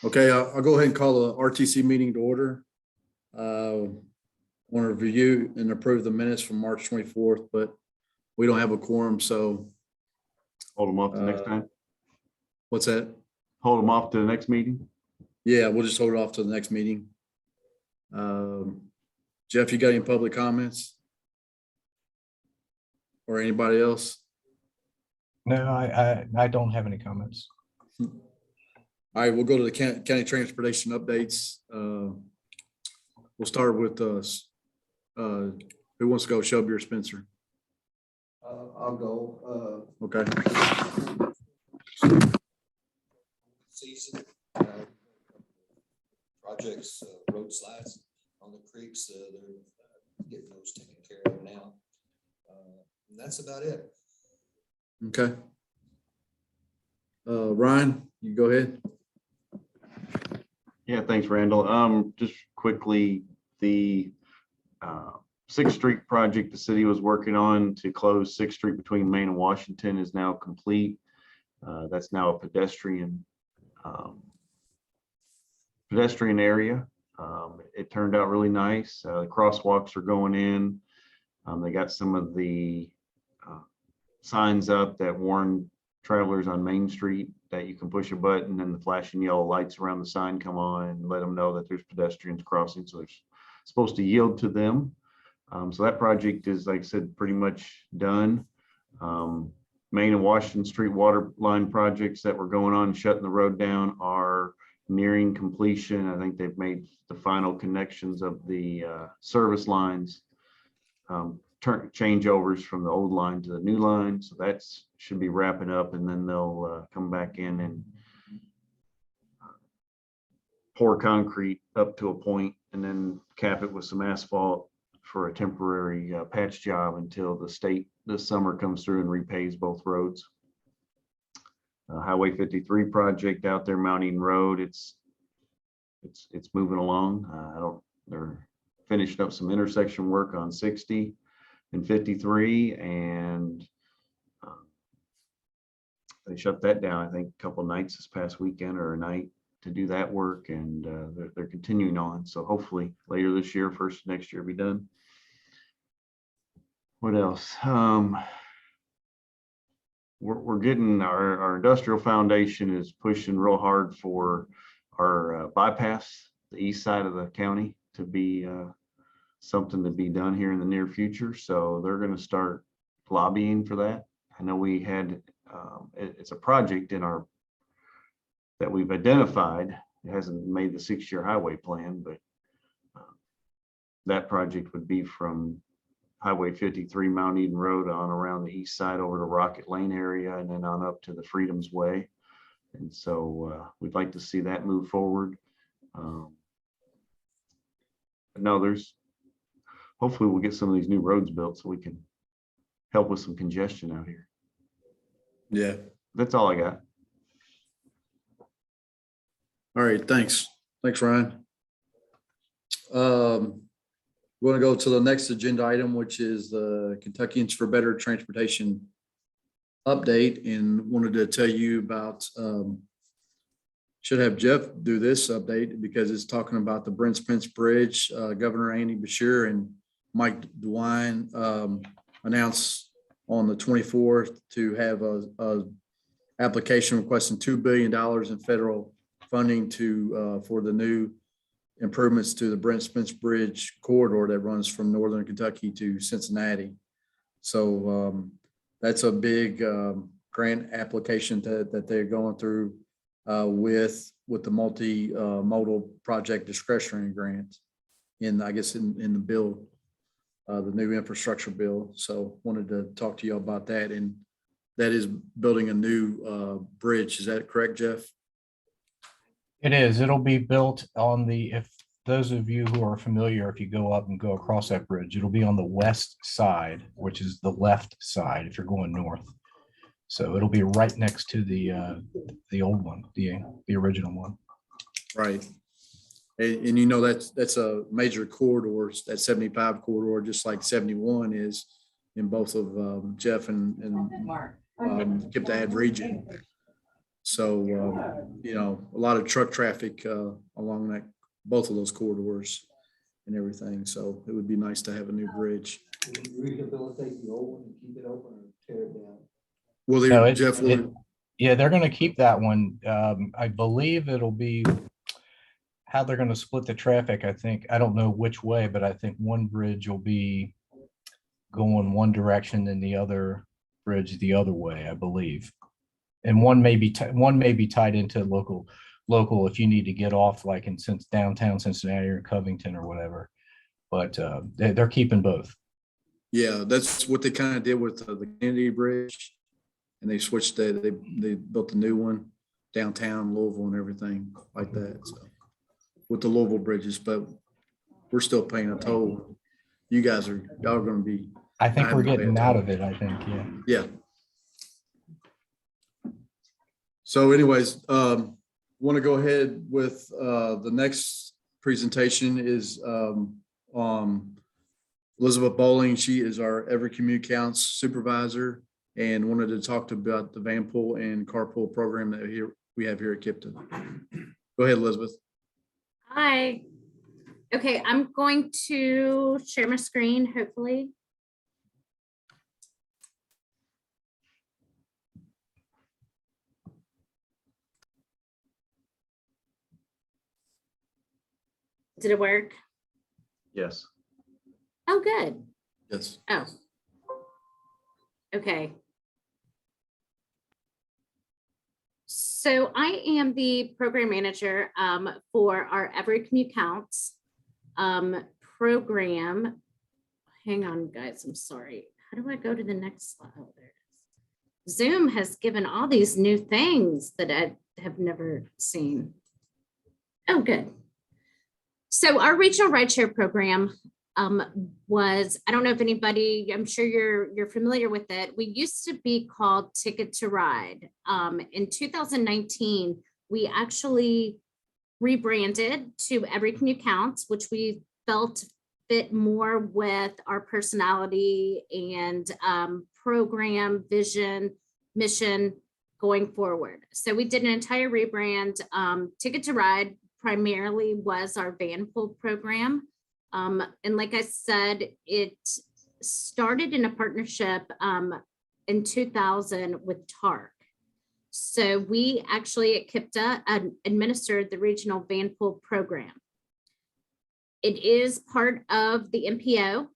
Okay, I'll go ahead and call the RTC meeting to order. Want to review and approve the minutes from March 24th, but we don't have a quorum, so Hold them off to next time. what's that? Hold them off to the next meeting. Yeah, we'll just hold it off to the next meeting. Jeff, you got any public comments? Or anybody else? No, I don't have any comments. All right, we'll go to the county transportation updates. We'll start with who wants to go, Shelby or Spencer? I'll go. Okay. Season projects, road slides on the creeks. They're getting those taken care of now. And that's about it. Okay. Ryan, you go ahead. Yeah, thanks, Randall. Just quickly, the 6th Street project the city was working on to close 6th Street between Main and Washington is now complete. That's now a pedestrian area. It turned out really nice. The crosswalks are going in. They got some of the signs up that warn travelers on Main Street that you can push a button and the flashing yellow lights around the sign come on and let them know that there's pedestrians crossing. So they're supposed to yield to them. So that project is, like I said, pretty much done. Main and Washington Street water line projects that were going on, shutting the road down, are nearing completion. I think they've made the final connections of the service lines, changeovers from the old line to the new line. So that should be wrapping up, and then they'll come back in and pour concrete up to a point and then cap it with some asphalt for a temporary patch job until the state this summer comes through and repays both roads. Highway 53 project out there, Mountain Road, it's moving along. They're finishing up some intersection work on 60 and 53, and they shut that down, I think, a couple of nights this past weekend or a night to do that work, and they're continuing on. So hopefully later this year, first next year, be done. What else? We're getting our industrial foundation is pushing real hard for our bypass, the east side of the county, to be something to be done here in the near future. So they're going to start lobbying for that. I know we had it's a project in our that we've identified. It hasn't made the 6-year highway plan, but that project would be from Highway 53, Mount Eden Road, on around the east side over to Rocket Lane area, and then on up to the Freedom's Way. And so we'd like to see that move forward. But no, hopefully we'll get some of these new roads built so we can help with some congestion out here. Yeah. That's all I got. All right, thanks. Thanks, Ryan. We're going to go to the next agenda item, which is the Kentuckians for Better Transportation update, and wanted to tell you about, should have Jeff do this update because it's talking about the Brent Spence Bridge. Governor Andy Beshear and Mike DeWine announced on the 24th to have a application requesting $2 billion in federal funding for the new improvements to the Brent Spence Bridge corridor that runs from northern Kentucky to Cincinnati. So that's a big grant application that they're going through with the multi-modal project discretionary grant I guess in the bill, the new infrastructure bill. So wanted to talk to you about that. And that is building a new bridge. Is that correct, Jeff? It is. It'll be built on if those of you who are familiar, if you go up and go across that bridge, it'll be on the west side, which is the left side if you're going north. So it'll be right next to the old one, the original one. Right. And you know, that's a major corridor, that 75 corridor, just like 71 is in both of Jeff and Kip the Ad region. So, you know, a lot of truck traffic along that, both of those corridors and everything. So it would be nice to have a new bridge. Will you rehabilitate the old one and keep it open or tear it down? Well, No, they, Jeff, yeah, they're gonna keep that one. I believe it'll be how they're gonna split the traffic. I think, I don't know which way, but I think one bridge will be going one direction and the other bridge the other way, I believe. And one may be tied into local if you need to get off like in since downtown Cincinnati or Covington or whatever. But they're keeping both. yeah, that's what they kind of did with the Kennedy Bridge. And they switched, they built a new one downtown Louisville and everything like that. So with the Louisville bridges, but we're still paying a toll. You guys are, y'all are going to be. I think we're having to pay a getting out toll. of it, I think, yeah. Yeah. So anyways, want to go ahead with the next presentation is Elizabeth Bowling. She is our Every Commute Counts supervisor and wanted to talk about the Vanpool and Carpool program that we have here at KIPTA. Go ahead, Elizabeth. Hi. Okay, I'm going to share my screen, hopefully. Did it work? Yes. Oh, good. Yes. Oh. Okay. So I am the program manager for our Every Commute Counts program. Hang on, guys, I'm sorry. How do I go to the next slide? Oh, there it is. Zoom has given all these new things that I have never seen. Oh, good. So our regional rideshare program was, I don't know if anybody, I'm sure you're familiar with it. We used to be called Ticket to Ride. In 2019, we actually rebranded to Every Commute Counts, which we felt fit more with our personality and program, vision, mission going forward. So we did an entire rebrand. Ticket to Ride primarily was our Vanpool program. And like I said, it started in a partnership in 2000 with TARC. So we actually at KIPTA administered the regional Vanpool program. It is part of the MPO.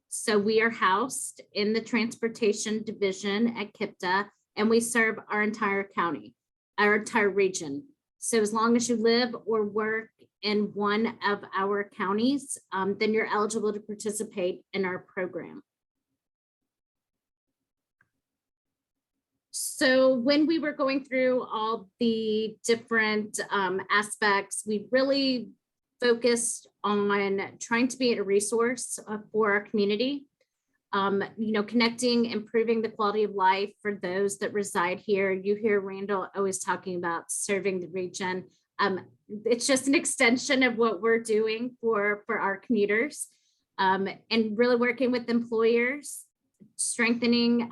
So we are housed in the transportation division at KIPTA, and we serve our entire county, our entire region. So as long as you live or work in one of our counties, then you're eligible to participate in our program. So when we were going through all the different aspects, we really focused on trying to be a resource for our community. You know, connecting, improving the quality of life for those that reside here. You hear Randall always talking about serving the region. It's just an extension of what we're doing for our commuters, and really working with employers, strengthening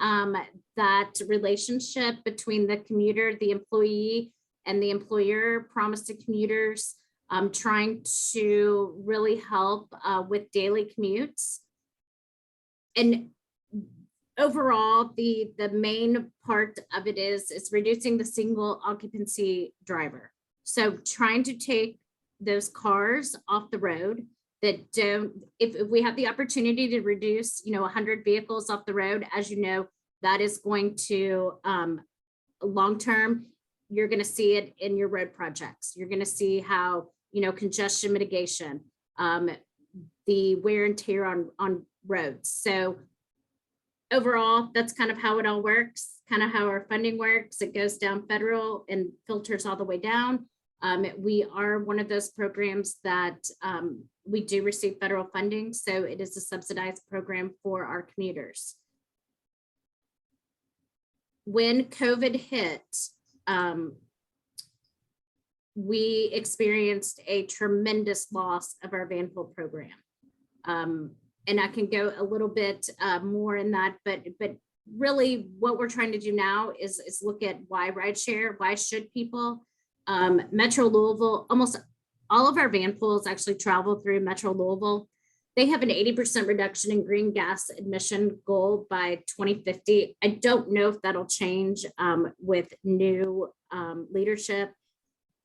that relationship between the commuter, the employee, and the employer. Promise to commuters, trying to really help with daily commutes. And overall, the main part of it is reducing the single occupancy driver. So trying to take those cars off the road that don't, if we have the opportunity to reduce, 100 vehicles off the road, as you know, that is going to, long-term, you're going to see it in your road projects. You're going to see how, congestion mitigation, the wear and tear on roads. So overall, that's kind of how it all works, kind of how our funding works. It goes down federal and filters all the way down. We are one of those programs that we do receive federal funding. So it is a subsidized program for our commuters. When COVID hit, we experienced a tremendous loss of our Vanpool program. And I can go a little bit more in that, but really what we're trying to do now is look at why rideshare, why should people? Metro Louisville, almost all of our van pools actually travel through Metro Louisville. They have an 80% reduction in green gas emission goal by 2050. I don't know if that'll change with new leadership.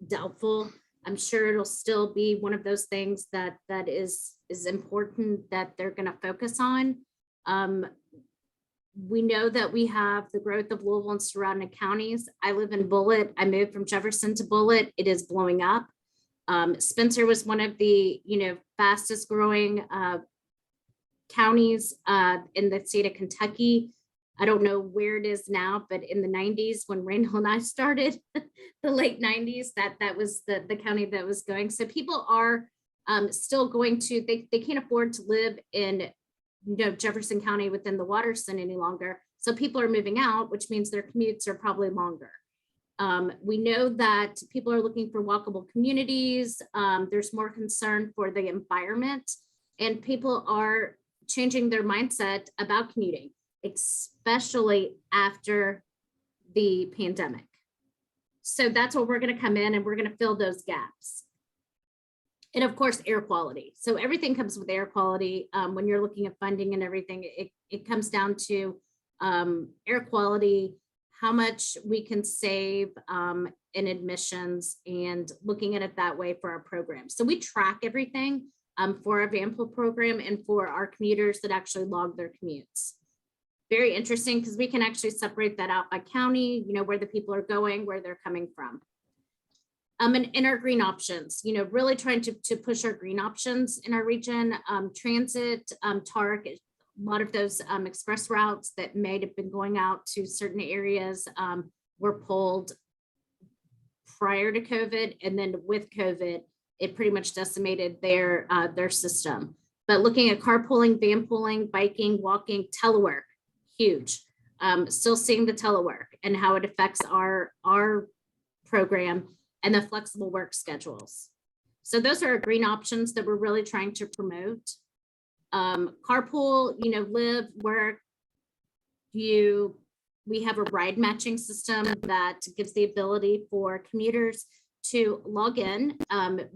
Doubtful. I'm sure it'll still be one of those things that is important that they're going to focus on. We know that we have the growth of Louisville and surrounding counties. I live in Bullitt. I moved from Jefferson to Bullitt. It is blowing up. Spencer was one of the fastest growing counties in the state of Kentucky. I don't know where it is now, but in the 90s when Randall and I started, the late 90s, that was the county that was going. So people are still going to, they can't afford to live in Jefferson County within the Waterston any longer. So people are moving out, which means their commutes are probably longer. We know that people are looking for walkable communities. There's more concern for the environment, and people are changing their mindset about commuting, especially after the pandemic. So that's where we're going to come in and we're going to fill those gaps. And of course, air quality. So everything comes with air quality. When you're looking at funding and everything, it comes down to air quality, how much we can save in admissions, and looking at it that way for our program. So we track everything for our Vanpool program and for our commuters that actually log their commutes. Very interesting because we can actually separate that out by county, where the people are going, where they're coming from. And in our green options, really trying to push our green options in our region. Transit, TARC, a lot of those express routes that may have been going out to certain areas were pulled prior to COVID, and then with COVID, it pretty much decimated their system. But looking at carpooling, vanpooling, biking, walking, telework, huge. Still seeing the telework and how it affects our program and the flexible work schedules. So those are green options that we're really trying to promote. Carpool, live, work, we have a ride matching system that gives the ability for commuters to log in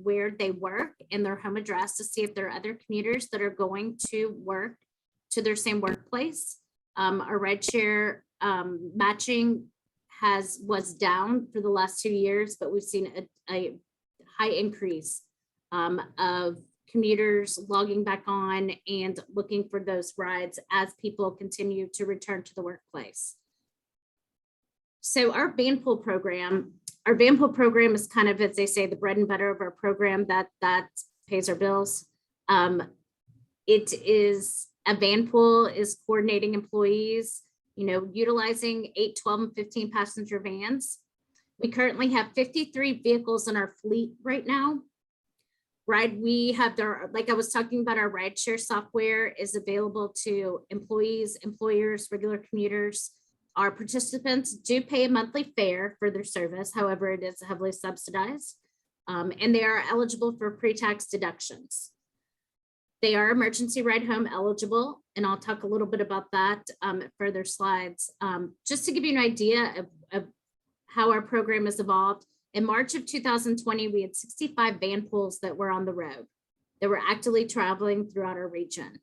where they work and their home address to see if there are other commuters that are going to work to their same workplace. Our rideshare matching was down for the last 2 years, but we've seen a high increase of commuters logging back on and looking for those rides as people continue to return to the workplace. So our Vanpool program is kind of, as they say, the bread and butter of our program that pays our bills. It is a Vanpool is coordinating employees, utilizing 8, 12, and 15 passenger vans. We currently have 53 vehicles in our fleet right now. We have like I was talking about, our rideshare software is available to employees, employers, regular commuters. Our participants do pay a monthly fare for their service. However, it is heavily subsidized, and they are eligible for pre-tax deductions. They are emergency ride home eligible, and I'll talk a little bit about that at further slides. Just to give you an idea of how our program has evolved, in March of 2020, we had 65 van pools that were on the road, that were actively traveling throughout our region.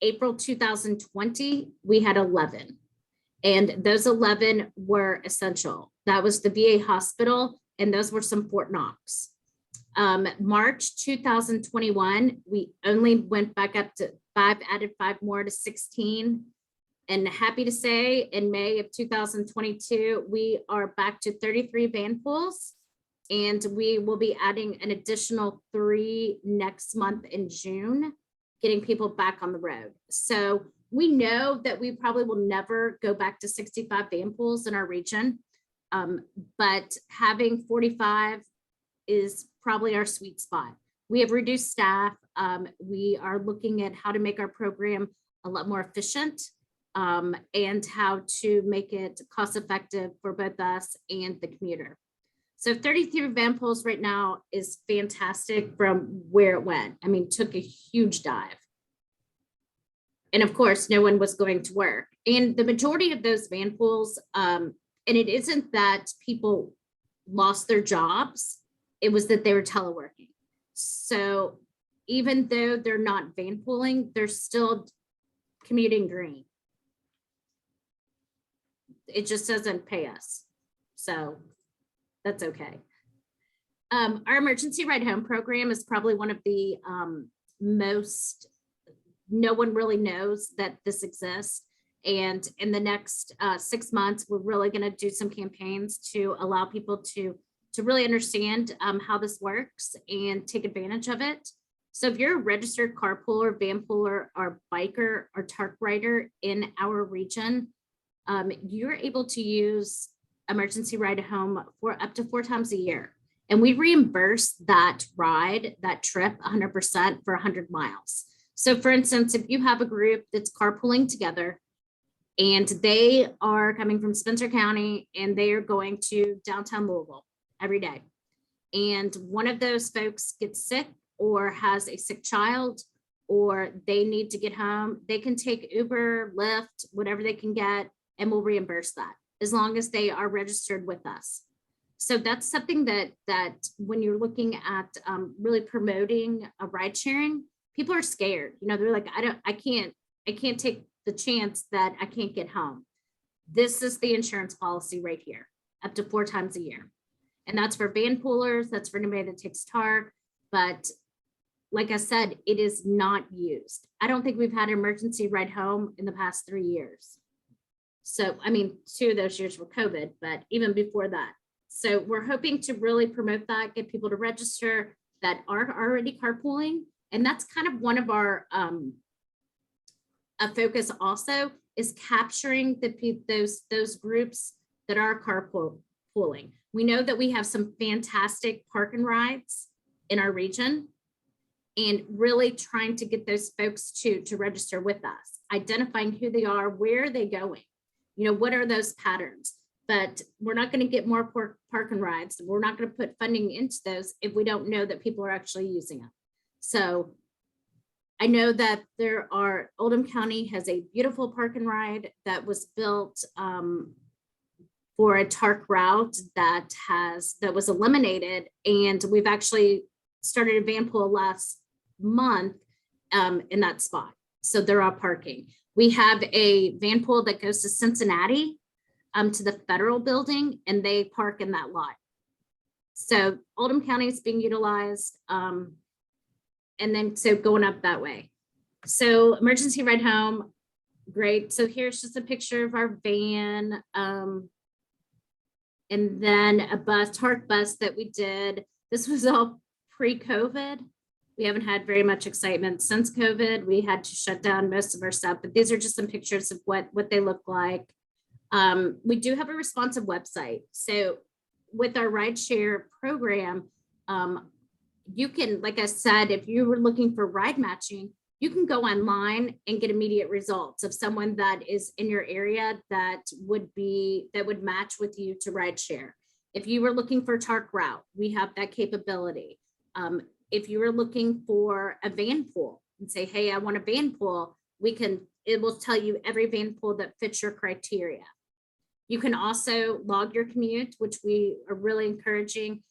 April 2020, we had 11, and those 11 were essential. That was the VA hospital, and those were some Fort Knox. March 2021, we only went back up to 5, added 5 more to 16. And happy to say in May of 2022, we are back to 33 van pools, and we will be adding an additional 3 next month in June, getting people back on the road. So we know that we probably will never go back to 65 van pools in our region, but having 45 is probably our sweet spot. We have reduced staff. We are looking at how to make our program a lot more efficient, and how to make it cost effective for both us and the commuter. So 33 van pools right now is fantastic from where it went. I mean, took a huge dive. And of course, no one was going to work. And the majority of those vanpools, and it isn't that people lost their jobs, it was that they were teleworking. So even though they're not vanpooling, they're still commuting green. It just doesn't pay us. So that's okay. Our emergency ride home program is probably one of the most, no one really knows that this exists. And in the next 6 months, we're really going to do some campaigns to allow people to really understand how this works and take advantage of it. So if you're a registered carpooler, vanpooler, or biker or tarp rider in our region, you're able to use emergency ride home for up to 4 times a year. And we reimburse that ride, that trip 100% for 100 miles. So for instance, if you have a group that's carpooling together and they are coming from Spencer County and they are going to downtown Louisville every day, and one of those folks gets sick or has a sick child, or they need to get home, they can take Uber, Lyft, whatever they can get, and we'll reimburse that as long as they are registered with us. So that's something that when you're looking at really promoting a ride sharing, people are scared. You know, they're like, I can't take the chance that I can't get home. This is the insurance policy right here, up to 4 times a year. And that's for vanpoolers, that's for anybody that takes TAR. But like I said, it is not used. I don't think we've had an emergency ride home in the past 3 years. So, I mean, 2 of those years were COVID, but even before that. So we're hoping to really promote that, get people to register that are already carpooling. And that's kind of one of our a focus also is capturing those groups that are carpooling. We know that we have some fantastic park and rides in our region, and really trying to get those folks to register with us, identifying who they are, where are they going, you know, what are those patterns. But we're not going to get more park and rides. We're not going to put funding into those if we don't know that people are actually using them. So I know that Oldham County has a beautiful park and ride that was built for a TARC route that was eliminated. And we've actually started a vanpool last month in that spot. So they're all parking. We have a vanpool that goes to Cincinnati to the federal building, and they park in that lot. So Oldham County is being utilized. And then so going up that way. So emergency ride home, great. So here's just a picture of our van. And then a TARC bus that we did. This was all pre-COVID. We haven't had very much excitement since COVID. We had to shut down most of our stuff, but these are just some pictures of what they look like. We do have a responsive website. So with our rideshare program, you can, like I said, if you were looking for ride matching, you can go online and get immediate results of someone that is in your area that would match with you to rideshare. If you were looking for a TARC route, we have that capability. If you were looking for a vanpool and say, hey, I want a vanpool, it will tell you every vanpool that fits your criteria. You can also log your commute, which we are really encouraging.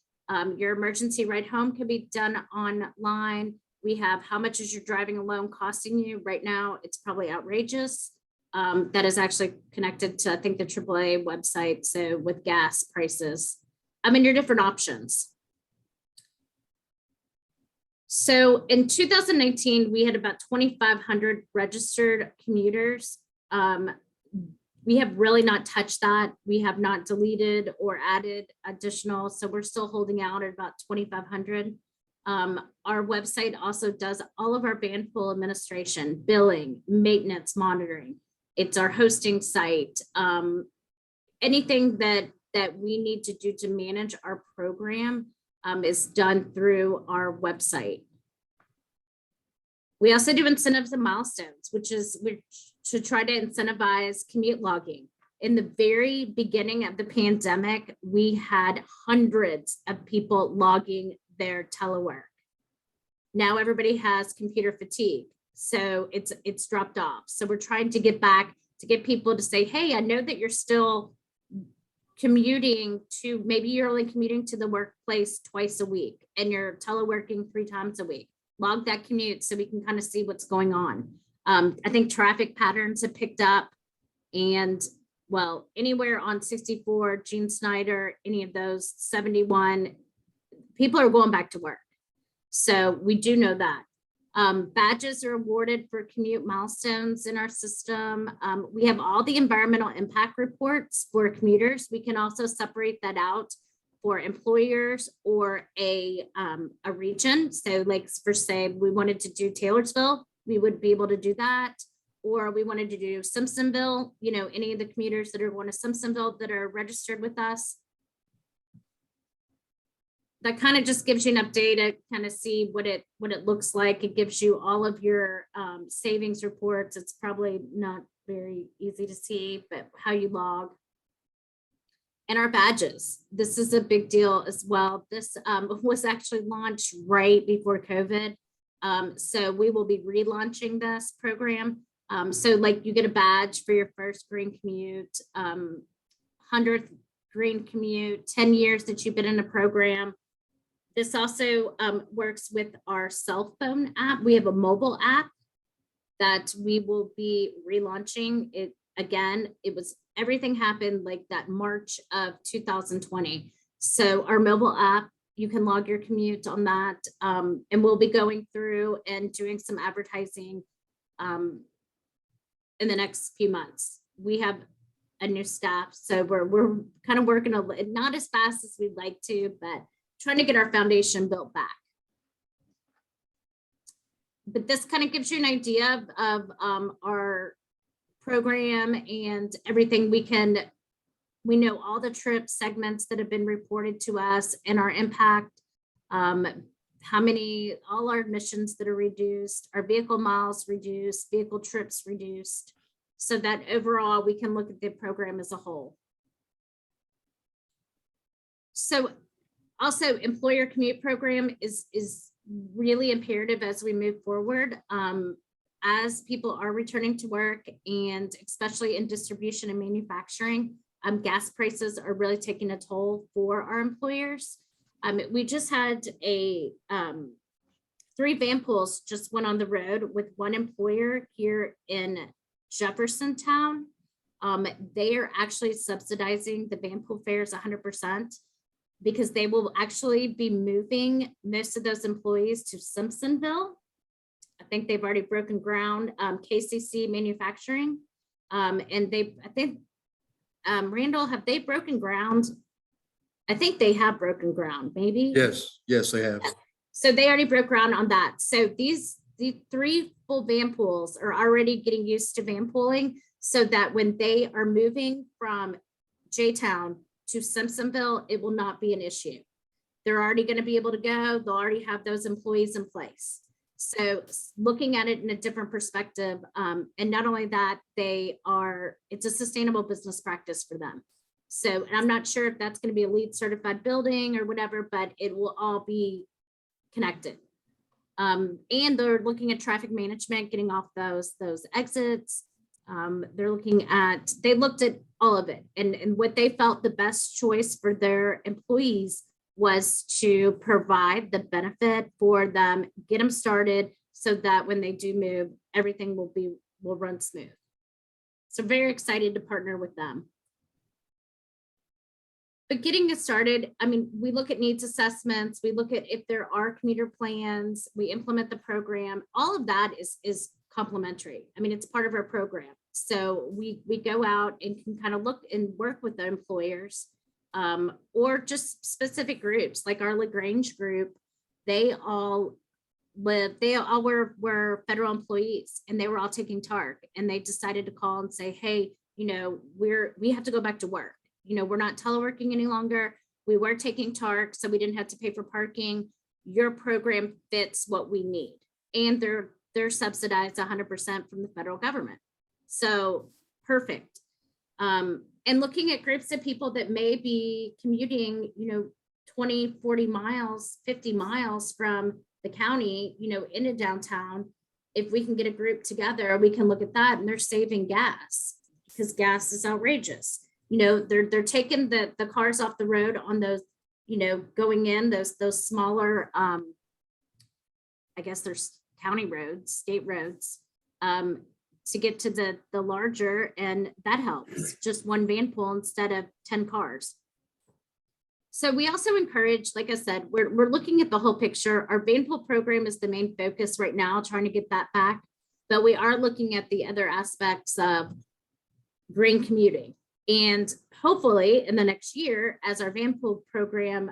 Your emergency ride home can be done online. We have how much is your driving alone costing you right now? It's probably outrageous. That is actually connected to, I think, the AAA website. So with gas prices, your different options. So in 2019, we had about 2,500 registered commuters. We have really not touched that. We have not deleted or added additional. So we're still holding out at about 2,500. Our website also does all of our vanpool administration, billing, maintenance, monitoring. It's our hosting site. Anything that we need to do to manage our program is done through our website. We also do incentives and milestones, which to try to incentivize commute logging. In the very beginning of the pandemic, we had hundreds of people logging their telework. Now everybody has computer fatigue. So it's dropped off. So we're trying to get back to get people to say, hey, I know that you're still commuting to, maybe you're only commuting to the workplace twice a week and you're teleworking 3 times a week. Log that commute so we can kind of see what's going on. I think traffic patterns have picked up, and well, anywhere on 64, Gene Snyder, any of those 71, people are going back to work. So we do know that. Badges are awarded for commute milestones in our system. We have all the environmental impact reports for commuters. We can also separate that out for employers or a region. So like for say, we wanted to do Taylorsville, we would be able to do that. Or we wanted to do Simpsonville, you know, any of the commuters that are going to Simpsonville that are registered with us. That kind of just gives you an update to kind of see what it looks like. It gives you all of your savings reports. It's probably not very easy to see, but how you log. And our badges. This is a big deal as well. This was actually launched right before COVID. So we will be relaunching this program. So like you get a badge for your first green commute, 100th green commute, 10 years that you've been in a program. This also works with our cell phone app. We have a mobile app that we will be relaunching. It again, everything happened like that March of 2020. So our mobile app, you can log your commute on that. And we'll be going through and doing some advertising in the next few months. We have a new staff, so we're kind of working not as fast as we'd like to, but trying to get our foundation built back. But this kind of gives you an idea of our program and everything. We know all the trip segments that have been reported to us and our impact, all our emissions that are reduced, our vehicle miles reduced, vehicle trips reduced, so that overall we can look at the program as a whole. So also employer commute program is really imperative as we move forward. As people are returning to work, and especially in distribution and manufacturing, gas prices are really taking a toll for our employers. We just had 3 Vanpools just went on the road with one employer here in Jeffersontown. They are actually subsidizing the Vanpool fares 100% because they will actually be moving most of those employees to Simpsonville. I think they've already broken ground, KCC Manufacturing. And I think, Randall, have they broken ground? I think they have broken ground, maybe. Yes, they have. So they already broke ground on that. So the 3 full Vanpools are already getting used to Vanpooling, so that when they are moving from J-Town to Simpsonville, it will not be an issue. They're already going to be able to go. They'll already have those employees in place. So looking at it in a different perspective, and not only that, it's a sustainable business practice for them. So, and I'm not sure if that's going to be a LEED certified building or whatever, but it will all be connected. And they're looking at traffic management, getting off those exits. They looked at all of it, and what they felt the best choice for their employees was to provide the benefit for them, get them started so that when they do move, everything will run smooth. So very excited to partner with them. But getting it started, I mean, we look at needs assessments, we look at if there are commuter plans, we implement the program. All of that is complementary. I mean, it's part of our program. So we go out and can kind of look and work with the employers, or just specific groups like our LaGrange group. They all were federal employees, and they were all taking TARC, and they decided to call and say, hey, you know, we have to go back to work. You know, we're not teleworking any longer. We were taking TARC, so we didn't have to pay for parking. Your program fits what we need. And they're subsidized 100% from the federal government. So perfect. And looking at groups of people that may be commuting, you know, 20, 40 miles, 50 miles from the county, you know, into downtown, if we can get a group together, we can look at that, and they're saving gas because gas is outrageous. You know, they're taking the cars off the road on those, you know, going in those smaller, I guess there's county roads, state roads, to get to the larger, and that helps. Just one Vanpool instead of 10 cars. So we also encourage, like I said, we're looking at the whole picture. Our Vanpool program is the main focus right now, trying to get that back. But we are looking at the other aspects of green commuting. And hopefully in the next year, as our Vanpool program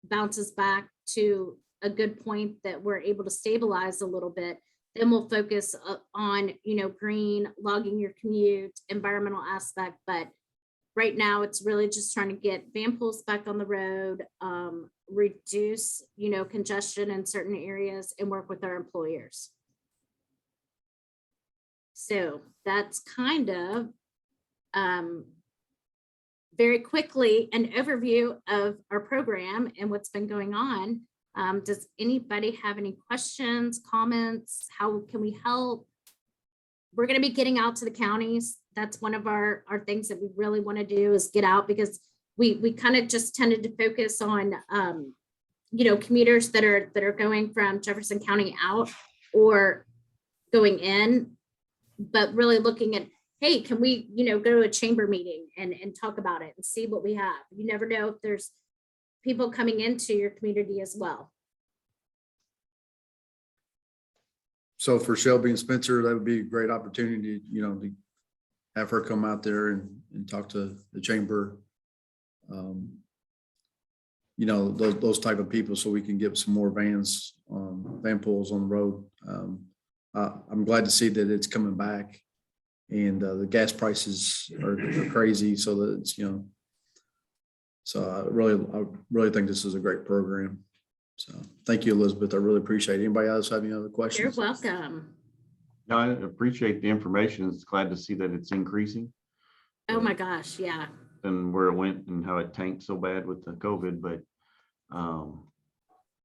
bounces back to a good point that we're able to stabilize a little bit, then we'll focus on, you know, green, logging your commute, environmental aspect. But right now it's really just trying to get Vanpools back on the road, reduce, you know, congestion in certain areas, and work with our employers. So that's kind of very quickly an overview of our program and what's been going on. Does anybody have any questions, comments? How can we help? We're going to be getting out to the counties. That's one of our things that we really want to do, is get out, because we kind of just tended to focus on, you know, commuters that are going from Jefferson County out or going in, but really looking at, hey, can we, you know, go to a chamber meeting and talk about it and see what we have. You never know if there's people coming into your community as well. So for Shelby and Spencer, that would be a great opportunity, you know, to have her come out there and talk to the chamber. You know, those type of people, so we can get some more Vanpools on the road. I'm glad to see that it's coming back, and the gas prices are crazy. So that it's, you know, so I really think this is a great program. So thank you, Elizabeth. I really appreciate it. Anybody else have any other questions? You're welcome. No, I appreciate the information. It's glad to see that it's increasing Oh my gosh, yeah. than where it went and how it tanked so bad with the COVID. But,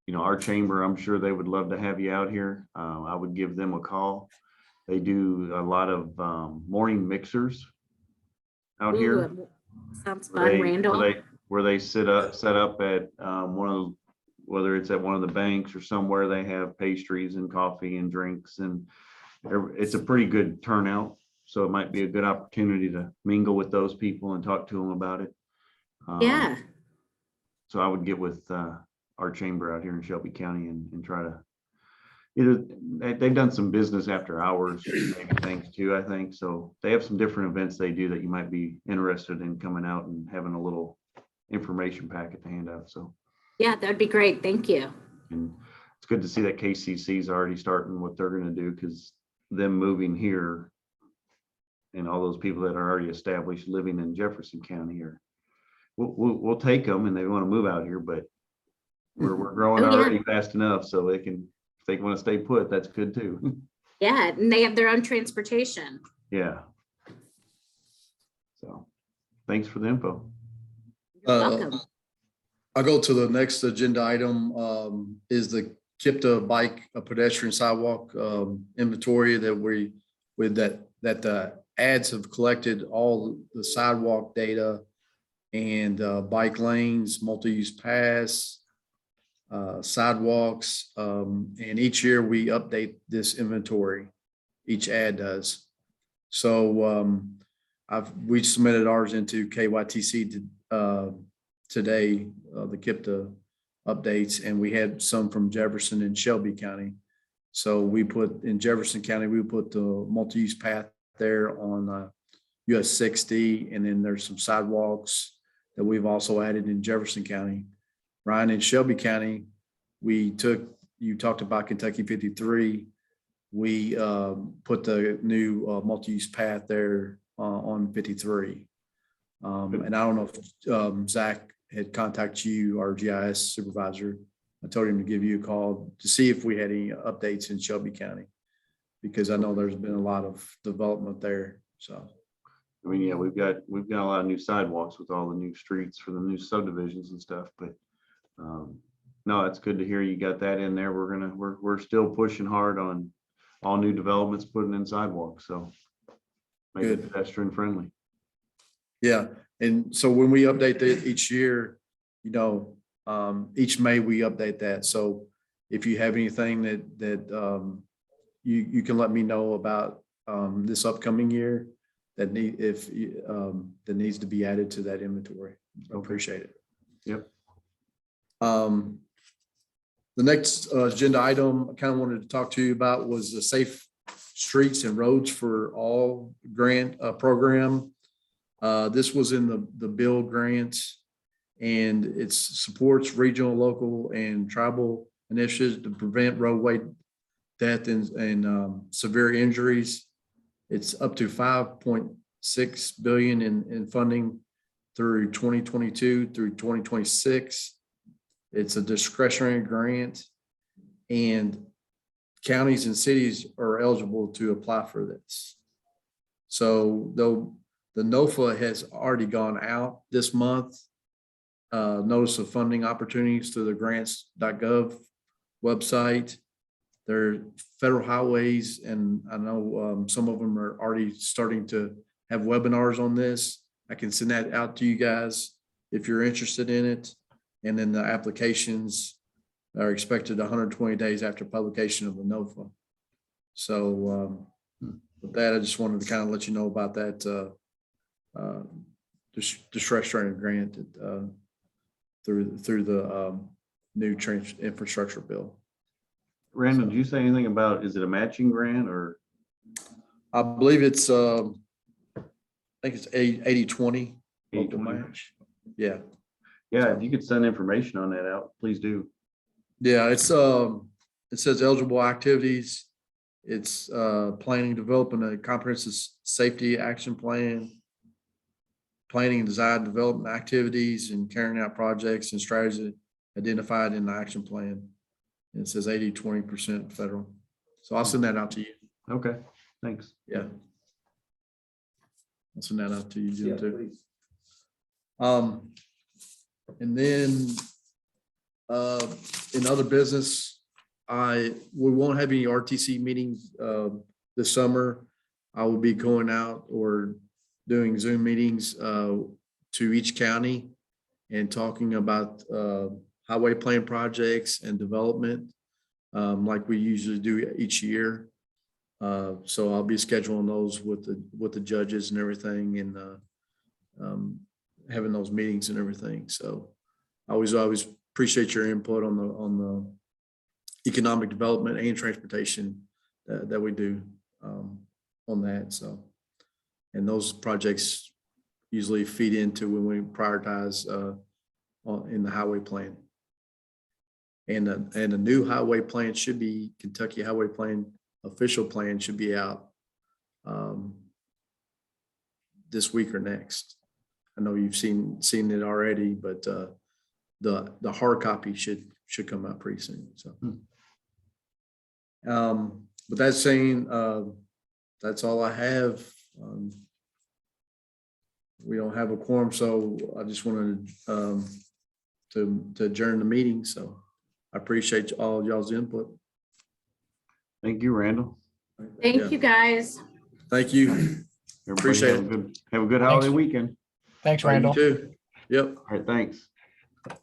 you know, our chamber, I'm sure they would love to have you out here. I would give them a call. They do a lot of morning mixers out here. Ooh, sounds fun, Randall. Where they set up at whether it's at one of the banks or somewhere, they have pastries and coffee and drinks, and it's a pretty good turnout. So it might be a good opportunity to mingle with those people and talk to them about it. Yeah. So I would get with our chamber out here in Shelby County and try to, either they've done some business after hours, maybe things too, I think. So they have some different events they do that you might be interested in coming out and having a little information packet to hand out. So Yeah, that'd be great. Thank you. and it's good to see that KCC is already starting what they're going to do, because them moving here and all those people that are already established living in Jefferson County here, we'll take them, and they want to move out here, but we're growing Oh, yeah. already fast enough, so they can, if they want to stay put, that's good too. Yeah, and they have their own transportation. Yeah. So thanks for the info. You're welcome. I'll go to the next agenda item, is the KIPTA bike, a pedestrian sidewalk inventory that the ads have collected all the sidewalk data and bike lanes, multi-use paths, sidewalks, and each year we update this inventory. Each ad does. So we submitted ours into KYTC today, the KIPTA updates, and we had some from Jefferson and Shelby County. So we put in Jefferson County, we put the multi-use path there on US 60, and then there's some sidewalks that we've also added in Jefferson County. Ryan, in Shelby County, you talked about Kentucky 53. We put the new multi-use path there on 53. And I don't know if Zach had contacted you, our GIS supervisor. I told him to give you a call to see if we had any updates in Shelby County, because I know there's been a lot of development there. So, I mean, yeah, we've got a lot of new sidewalks with all the new streets for the new subdivisions and stuff, but no, it's good to hear you got that in there. We're still pushing hard on all new developments putting in sidewalks, so make it Good. pedestrian friendly. Yeah, and so when we update that each year, you know, each May we update that. So if you have anything that you can let me know about this upcoming year that that needs to be added to that inventory. I appreciate it. Yep. The next agenda item I kind of wanted to talk to you about was the Safe Streets and Roads for All grant program. This was in the build grants, and it supports regional, local, and tribal initiatives to prevent roadway death and severe injuries. It's up to 5.6 billion in funding through 2022 through 2026. It's a discretionary grant, and counties and cities are eligible to apply for this. So though the NOFA has already gone out this month, notice of funding opportunities through the grants.gov website. They're federal highways, and I know some of them are already starting to have webinars on this. I can send that out to you guys if you're interested in it. And then the applications are expected 120 days after publication of the NOFA. So with that, I just wanted to kind of let you know about that discretionary grant through the new infrastructure bill. Randall, did you say anything about, is it a matching grant or? I believe it's I think it's 80-20 local 80-20? match. Yeah. Yeah, if you could send information on that out, please do. Yeah, it's it says eligible activities. It's planning, developing a comprehensive safety action plan, planning and design development activities, and carrying out projects and strategies identified in the action plan. And it says 80-20% federal. So I'll send that out to you. Okay, thanks. Yeah. I'll send that out to you, Jim, Yeah, too. please. And then in other business, we won't have any RTC meetings this summer. I will be going out or doing Zoom meetings to each county and talking about highway plan projects and development like we usually do each year. So I'll be scheduling those with the judges and everything, and having those meetings and everything. So I always appreciate your input on the economic development and transportation that we do on that. So, and those projects usually feed into when we prioritize in the highway plan. And a new highway plan should be, Kentucky Highway Plan official plan should be out this week or next. I know you've seen it already, but the hard copy should come out pretty soon. So, with that saying, that's all I have. We don't have a quorum, so I just wanted to adjourn the meeting. So I appreciate all y'all's input. Thank you, Randall. Thank you, guys. Thank you. Everybody Appreciate have a good holiday weekend. Thanks, All right, you Randall. too. Yep. All right, thanks.